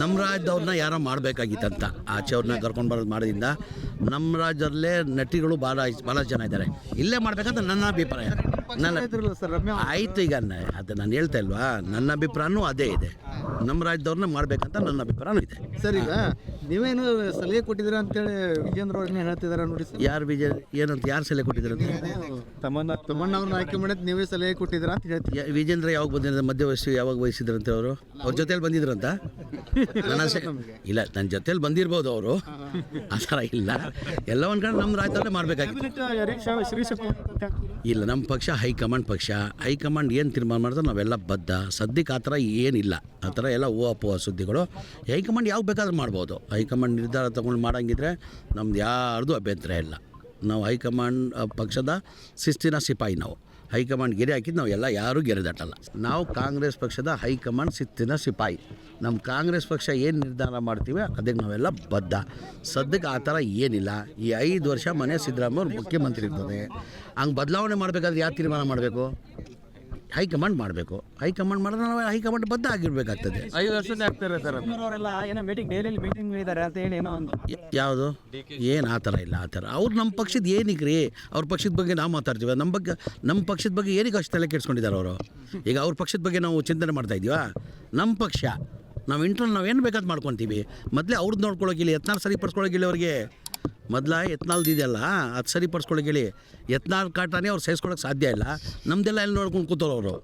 ನಮ್ಮ ರಾಜ್ಯದವ್ರನ್ನ ಯಾರೋ ಮಾಡಬೇಕಾಗಿತ್ತಂತ ಆಚೆಯವ್ರನ್ನ ಕರ್ಕೊಂಡು ಬರೋದು ಮಾಡೋದ್ರಿಂದ ನಮ್ಮ ರಾಜ್ಯದಲ್ಲೇ ನಟಿಗಳು ಭಾಳ ಜನ ಇದ್ದಾರೆ, ಇಲ್ಲೇ ಮಾಡಬೇಕಂತ ನನ್ನ ಅಭಿಪ್ರಾಯ. ಆಯಿತು, ಈಗ ಅದು ನಾನು ಹೇಳ್ತಾ ಇಲ್ವಾ, ನನ್ನ ಅಭಿಪ್ರಾಯನೂ ಅದೇ ಇದೆ. ನಮ್ಮ ರಾಜ್ಯದವ್ರನ್ನ ಮಾಡಬೇಕಂತ ನನ್ನ ಅಭಿಪ್ರಾಯನೂ ಇದೆ. ಸರ್, ಈಗ ನೀವೇನು ಸಲಹೆ ಕೊಟ್ಟಿದ್ದೀರಾ ಅಂತೇಳಿ ವಿಜೇಂದ್ರ ಅವ್ರನ್ನ ಹೇಳ್ತಿದಾರೆ ನೋಡಿ ಸರ್. ಯಾರು ಏನಂತ ಯಾರು ಸಲಹೆ ಕೊಟ್ಟಿದ್ದಾರೆ? ತಮ್ಮಣ್ಣ ಅವ್ರನ್ನ ಆಯ್ಕೆ ಮಾಡೋದು ನೀವೇ ಸಲಹೆ ಕೊಟ್ಟಿದ್ದೀರಾ ಅಂತ ಹೇಳ್ತೀವಿ. ವಿಜೇಂದ್ರ ಯಾವಾಗ ಬಂದಿದ್ದಾರೆ? ಮಧ್ಯ ವಯಸ್ಸು ಯಾವಾಗ ವಹಿಸಿದ್ರಂತೆ ಅವರು? ಅವ್ರ ಜೊತೆಯಲ್ಲಿ ಬಂದಿದ್ರಂತ? ಇಲ್ಲ, ನನ್ನ ಜೊತೆಯಲ್ಲಿ ಬಂದಿರ್ಬೋದು ಅವರು, ಆ ಥರ ಇಲ್ಲ. ಎಲ್ಲ ಒಂದು ಕಡೆ ನಮ್ಮ ರಾಜ್ಯದಲ್ಲೇ ಮಾಡಬೇಕಾಗಿತ್ತು. ಇಲ್ಲ, ನಮ್ಮ ಪಕ್ಷ ಹೈಕಮಾಂಡ್ ಪಕ್ಷ. ಹೈಕಮಾಂಡ್ ಏನು ತೀರ್ಮಾನ ಮಾಡಿದ್ರೆ ನಾವೆಲ್ಲ ಬದ್ಧ. ಸದ್ಯಕ್ಕೆ ಆ ಥರ ಏನಿಲ್ಲ, ಆ ಥರ ಎಲ್ಲ ಊಹಾಪೋಹ ಸುದ್ದಿಗಳು. ಹೈಕಮಾಂಡ್ ಯಾವಾಗ ಬೇಕಾದ್ರೂ ಮಾಡ್ಬೋದು. ಹೈಕಮಾಂಡ್ ನಿರ್ಧಾರ ತೊಗೊಂಡು ಮಾಡೋಂಗಿದ್ರೆ ನಮ್ದು ಯಾರ್ದು ಅಭ್ಯಂತರ ಇಲ್ಲ. ನಾವು ಹೈಕಮಾಂಡ್ ಪಕ್ಷದ ಶಿಸ್ತಿನ ಸಿಪಾಯಿ. ನಾವು ಹೈಕಮಾಂಡ್ ಗೆರೆ ಹಾಕಿದ್ದು ನಾವು ಎಲ್ಲ ಯಾರೂ ಗೆರೆ ದಾಟಲ್ಲ. ನಾವು ಕಾಂಗ್ರೆಸ್ ಪಕ್ಷದ ಹೈಕಮಾಂಡ್ ಶಿಸ್ತಿನ ಸಿಪಾಯಿ. ನಮ್ಮ ಕಾಂಗ್ರೆಸ್ ಪಕ್ಷ ಏನು ನಿರ್ಧಾರ ಮಾಡ್ತೀವಿ ಅದಕ್ಕೆ ನಾವೆಲ್ಲ ಬದ್ಧ. ಸದ್ಯಕ್ಕೆ ಆ ಥರ ಏನಿಲ್ಲ. ಈ 5 ವರ್ಷ ಮನೆ ಸಿದ್ದರಾಮಯ್ಯ ಅವ್ರು ಮುಖ್ಯಮಂತ್ರಿ ಇರ್ತದೆ. ಹಂಗೆ ಬದಲಾವಣೆ ಮಾಡಬೇಕಾದ್ರೆ ಯಾವ ತೀರ್ಮಾನ ಮಾಡಬೇಕು? ಹೈಕಮಾಂಡ್ ಮಾಡಬೇಕು. ಹೈಕಮಾಂಡ್ ಮಾಡಿದ್ರೆ ನಾವು ಹೈಕಮಾಂಡ್ ಬದ್ಧ ಆಗಿರ್ಬೇಕಾಗ್ತದೆ. 5 ವರ್ಷದ ಆಗ್ತಾರೆ ಸರ್ ಅವರೆಲ್ಲ ಏನೋ ಡೈಲಿ ಮೀಟಿಂಗ್ ಇದ್ದಾರೆ ಅಂತ ಹೇಳಿ ಏನೋ ಒಂದು. ಯಾವುದು ಏನು ಆ ಥರ ಇಲ್ಲ. ಆ ಥರ ಅವ್ರು ನಮ್ಮ ಪಕ್ಷದ ಏನಕ್ಕೆ ರೀ? ಅವ್ರ ಪಕ್ಷದ ಬಗ್ಗೆ ನಾವು ಮಾತಾಡ್ತೀವಿ. ನಮ್ಮ ಪಕ್ಷದ ಬಗ್ಗೆ ಏನಕ್ಕೆ ಅಷ್ಟು ತಲೆ ಕೆಡ್ಸ್ಕೊಂಡಿದ್ದಾರೆ ಅವರು? ಈಗ ಅವ್ರ ಪಕ್ಷದ ಬಗ್ಗೆ ನಾವು ಚಿಂತನೆ ಮಾಡ್ತಾ ಇದೀವಾ? ನಮ್ಮ ಪಕ್ಷ ನಾವು ನಾವು ಏನು ಬೇಕಾದ್ ಮಾಡ್ಕೊತೀವಿ. ಮೊದಲೇ ಅವ್ರದ್ದು ನೋಡ್ಕೊಳ್ಳೋಗಿಲ್ಲ, ಯತ್ನಾಳ್ ಸರಿಪಡಿಸ್ಕೊಳ್ಳೋಗಿಲ್ಲ ಅವ್ರಿಗೆ. ಮೊದಲ ಯತ್ನಾಳ್ದು ಇದೆಯಲ್ಲ ಅದು ಸರಿಪಡಿಸ್ಕೊಳ್ಳೋಗಿಲ್ಲ. ಯತ್ನಾಳ್ ಕಾಟನೇ ಅವ್ರು ಸಹಿಸ್ಕೊಳ್ಳೋಕೆ ಸಾಧ್ಯ ಇಲ್ಲ. ನಮ್ಮದೆಲ್ಲ ಎಲ್ಲಿ ನೋಡ್ಕೊಂಡು ಕೂತವ್ರು ಅವರು.